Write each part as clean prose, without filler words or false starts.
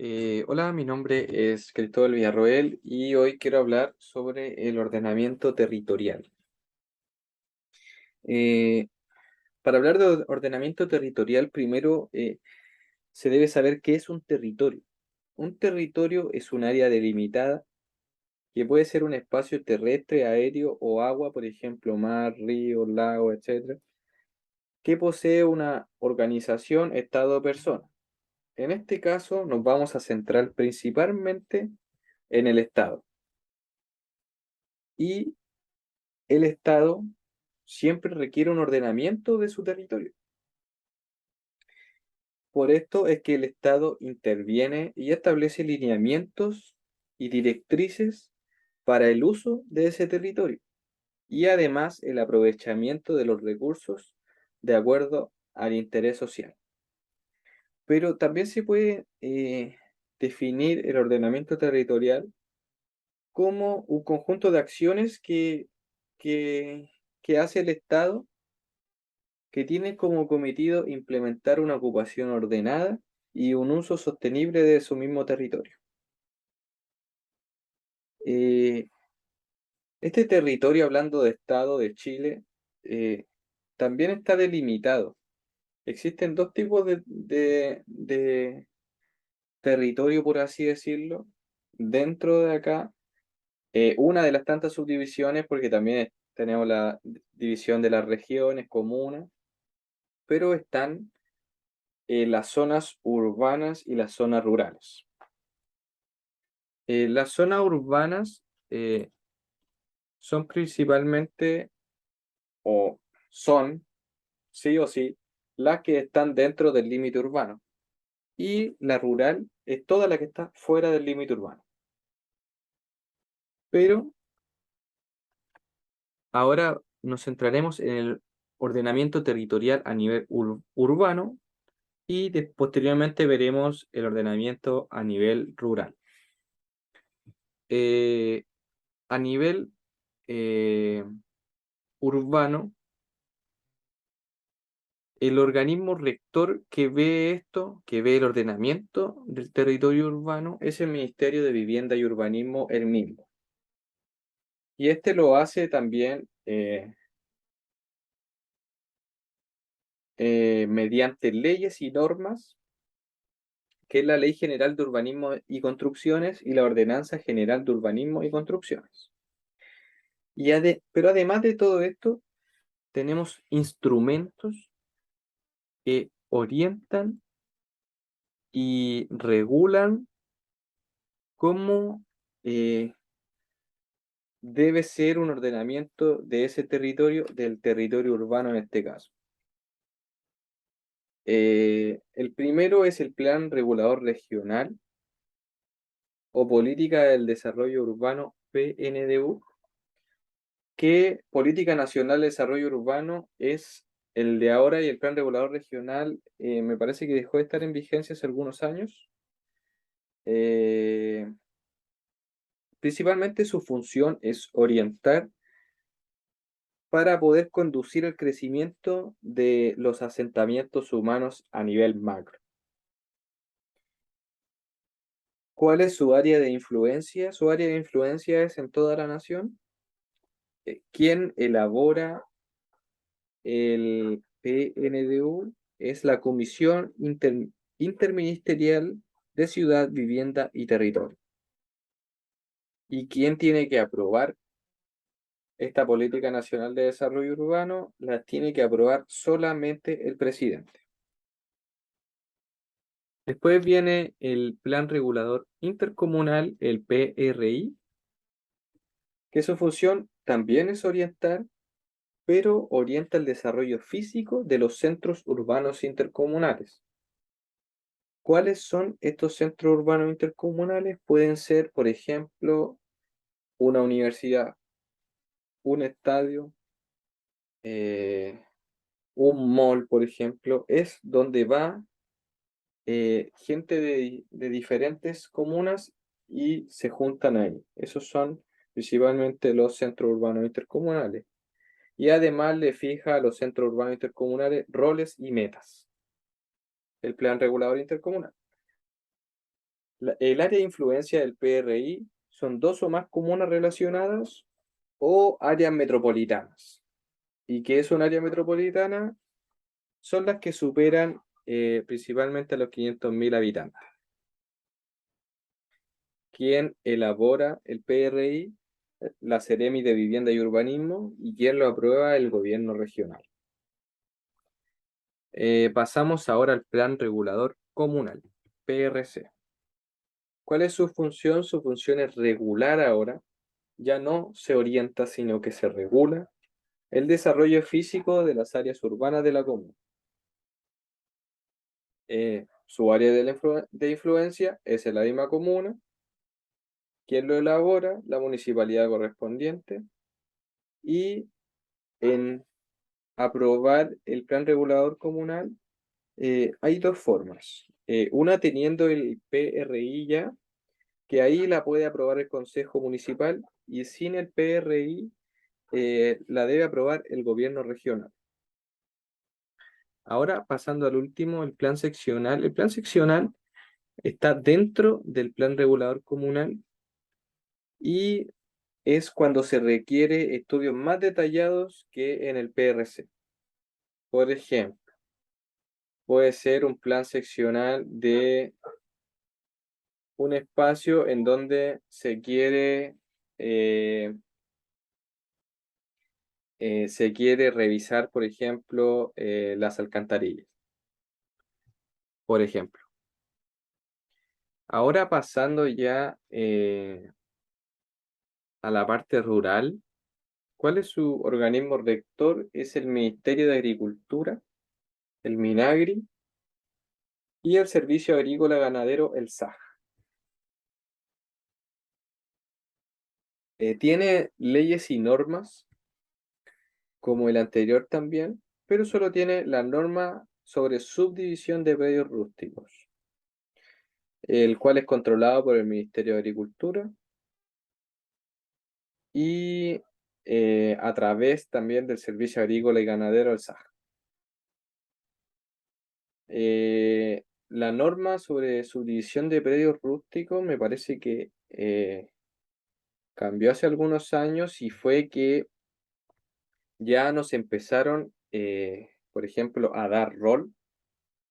Hola, mi nombre es Cristóbal Villarroel y hoy quiero hablar sobre el ordenamiento territorial. Eh, para hablar de ordenamiento territorial, primero se debe saber qué es un territorio. Un territorio es un área delimitada que puede ser un espacio terrestre, aéreo o agua, por ejemplo, mar, río, lago, etcétera, que posee una organización, estado o persona. En este caso, nos vamos a centrar principalmente en el estado. Y el Estado siempre requiere un ordenamiento de su territorio. Por esto es que el Estado interviene y establece lineamientos y directrices para el uso de ese territorio y además el aprovechamiento de los recursos de acuerdo al interés social. Pero también se puede definir el ordenamiento territorial como un conjunto de acciones que, que hace el Estado que tienen como cometido implementar una ocupación ordenada y un uso sostenible de su mismo territorio. Eh, este territorio, hablando de Estado de Chile, eh, también está delimitado. Existen dos tipos de territorio, por así decirlo, dentro de acá. Una de las tantas subdivisiones, porque también tenemos la división de las regiones, comunas, pero están las zonas urbanas y las zonas rurales. Las zonas urbanas son principalmente, o son, sí o sí, las que están dentro del límite urbano. Y la rural es toda la que está fuera del límite urbano. Pero ahora nos centraremos en el ordenamiento territorial a nivel urbano y posteriormente veremos el ordenamiento a nivel rural. Eh, a nivel eh, urbano, el organismo rector que ve esto, que ve el ordenamiento del territorio urbano, es el Ministerio de Vivienda y Urbanismo el mismo. Y este lo hace también mediante leyes y normas, que es la Ley General de Urbanismo y Construcciones y la Ordenanza General de Urbanismo y Construcciones. Pero además de todo esto, tenemos instrumentos que orientan y regulan cómo debe ser un ordenamiento de ese territorio, del territorio urbano en este caso. El primero es el Plan Regulador Regional o Política del Desarrollo Urbano PNDU, que Política Nacional de Desarrollo Urbano es el de ahora, y el Plan Regulador Regional me parece que dejó de estar en vigencia hace algunos años. Eh, Principalmente su función es orientar para poder conducir el crecimiento de los asentamientos humanos a nivel macro. ¿Cuál es su área de influencia? Su área de influencia es en toda la nación. ¿Quién elabora el PNDU? Es la Comisión Interministerial de Ciudad, Vivienda y Territorio. ¿Y quién tiene que aprobar esta política nacional de desarrollo urbano? La tiene que aprobar solamente el presidente. Después viene el Plan Regulador Intercomunal, el PRI, que su función también es orientar, pero orienta el desarrollo físico de los centros urbanos intercomunales. ¿Cuáles son estos centros urbanos intercomunales? Pueden ser, por ejemplo, una universidad, un estadio, eh, un mall, por ejemplo, es donde va gente de diferentes comunas y se juntan ahí. Esos son principalmente los centros urbanos intercomunales. Y además le fija a los centros urbanos intercomunales roles y metas, el plan regulador intercomunal. El área de influencia del PRI son dos o más comunas relacionadas o áreas metropolitanas. ¿Y qué es un área metropolitana? Son las que superan principalmente a los 500.000 habitantes. ¿Quién elabora el PRI? La Seremi de Vivienda y Urbanismo. ¿Y quién lo aprueba? El gobierno regional. Pasamos ahora al Plan Regulador Comunal, PRC. ¿Cuál es su función? Su función es regular ahora, ya no se orienta, sino que se regula el desarrollo físico de las áreas urbanas de la comuna. Su área de influencia es en la misma comuna. ¿Quién lo elabora? La municipalidad correspondiente. Y en aprobar el plan regulador comunal hay dos formas. Una teniendo el PRI ya, que ahí la puede aprobar el Consejo Municipal, y sin el PRI la debe aprobar el gobierno regional. Ahora, pasando al último, el plan seccional. El plan seccional está dentro del plan regulador comunal y es cuando se requiere estudios más detallados que en el PRC. Por ejemplo, puede ser un plan seccional de un espacio en donde se quiere revisar, por ejemplo, las alcantarillas, por ejemplo. Ahora pasando ya a la parte rural, ¿cuál es su organismo rector? Es el Ministerio de Agricultura, el MINAGRI, y el Servicio Agrícola Ganadero, el SAG. Tiene leyes y normas, como el anterior también, pero solo tiene la norma sobre subdivisión de predios rústicos, el cual es controlado por el Ministerio de Agricultura y a través también del Servicio Agrícola y Ganadero, el SAG. La norma sobre subdivisión de predios rústicos me parece que cambió hace algunos años y fue que ya nos empezaron, por ejemplo, a dar rol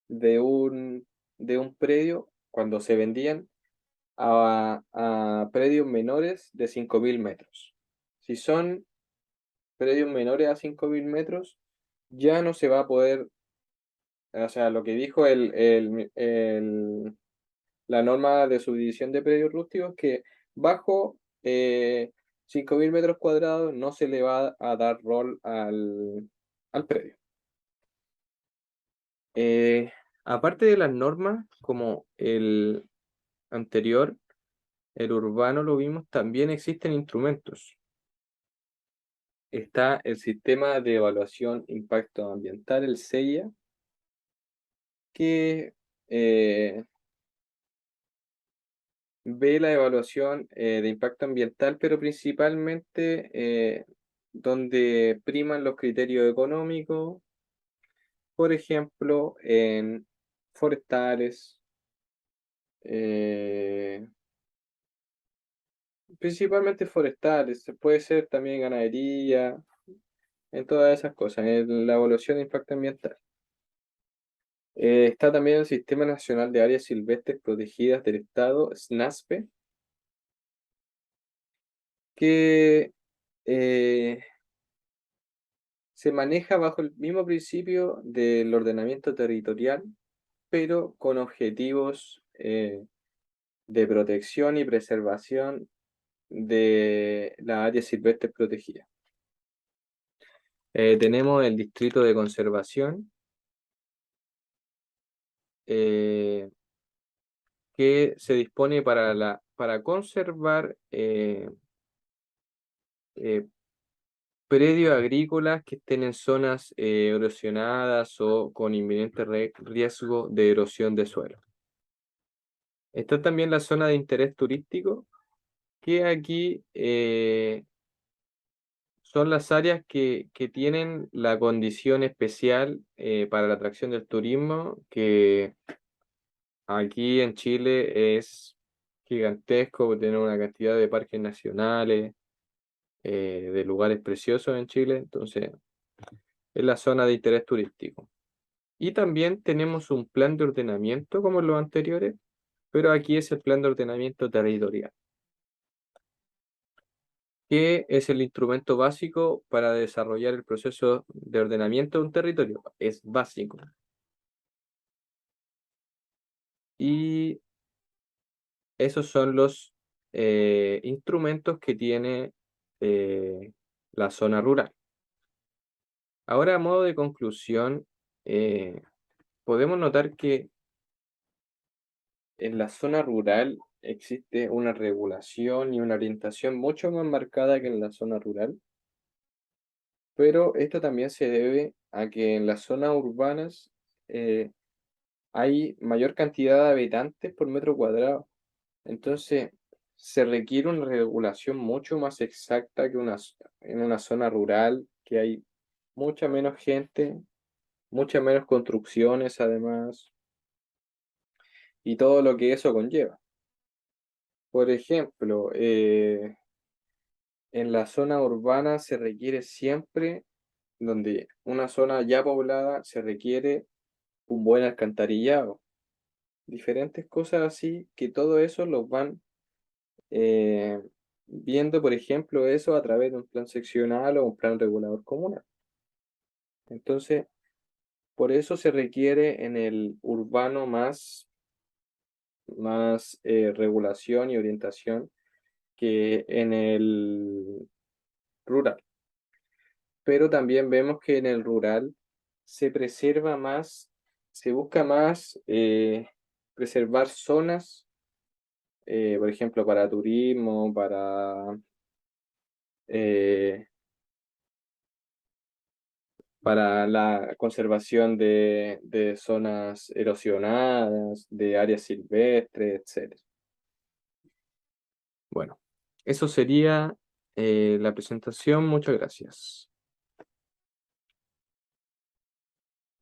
de un predio cuando se vendían a predios menores de 5.000 metros. Si son predios menores a 5.000 metros, ya no se va a poder, o sea, lo que dijo la norma de subdivisión de predios rústicos, que bajo 5.000 metros cuadrados no se le va a dar rol al predio. Aparte de las normas, como el anterior, el urbano lo vimos, también existen instrumentos. Está el Sistema de Evaluación Impacto Ambiental, el SEIA, que ve la evaluación de impacto ambiental, pero principalmente donde priman los criterios económicos, por ejemplo, en forestales, eh, principalmente forestales, puede ser también ganadería, en todas esas cosas, en la evaluación de impacto ambiental. Está también el Sistema Nacional de Áreas Silvestres Protegidas del Estado, SNASPE, que eh, se maneja bajo el mismo principio del ordenamiento territorial, pero con objetivos de protección y preservación de las áreas silvestres protegidas. Tenemos el Distrito de Conservación, que se dispone para conservar predios agrícolas que estén en zonas erosionadas o con inminente riesgo de erosión de suelo. Está también la zona de interés turístico, que aquí son las áreas que tienen la condición especial para la atracción del turismo, que aquí en Chile es gigantesco, tener una cantidad de parques nacionales, de lugares preciosos en Chile, entonces es la zona de interés turístico. Y también tenemos un plan de ordenamiento como en los anteriores, pero aquí es el plan de ordenamiento territorial, que es el instrumento básico para desarrollar el proceso de ordenamiento de un territorio. Es básico. Y esos son los instrumentos que tiene la zona rural. Ahora, a modo de conclusión, podemos notar que en la zona rural existe una regulación y una orientación mucho más marcada que en la zona rural, pero esto también se debe a que en las zonas urbanas eh, hay mayor cantidad de habitantes por metro cuadrado. Entonces, se requiere una regulación mucho más exacta que en una zona rural, que hay mucha menos gente, muchas menos construcciones además, y todo lo que eso conlleva. Por ejemplo, en la zona urbana se requiere siempre, donde una zona ya poblada, se requiere un buen alcantarillado. Diferentes cosas así, que todo eso los van eh, viendo, por ejemplo, eso a través de un plan seccional o un plan regulador comunal. Entonces, por eso se requiere en el urbano más regulación y orientación que en el rural. Pero también vemos que en el rural se preserva más, se busca más preservar zonas, por ejemplo, para turismo, eh, para la conservación de zonas erosionadas, de áreas silvestres, etc. Bueno, eso sería la presentación. Muchas gracias.